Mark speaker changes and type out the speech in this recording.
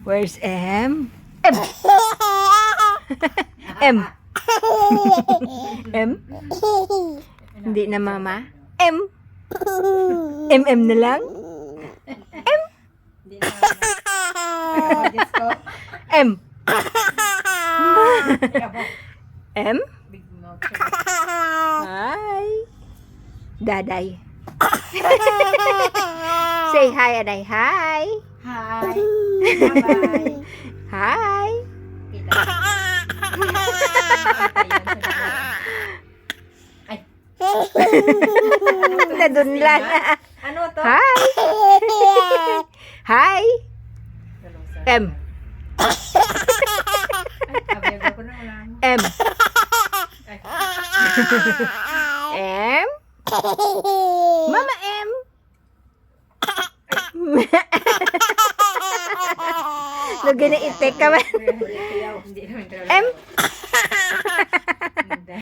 Speaker 1: Where's M? M. M. M? Hindi na mama. M. MM na lang. M. M. M. Hi. Daday. Say hi, Aday. Hi.
Speaker 2: Hi. Bye-bye.
Speaker 1: Hi.
Speaker 2: Ay.
Speaker 1: Nadun lang.
Speaker 2: Ano to?
Speaker 1: Hi. Hi. M.
Speaker 2: Abiyag ko na wala mo.
Speaker 1: M.
Speaker 2: Ay.
Speaker 1: M. Mama M. Lagi na itik ka man.
Speaker 2: Hindi naman talaga.
Speaker 1: M.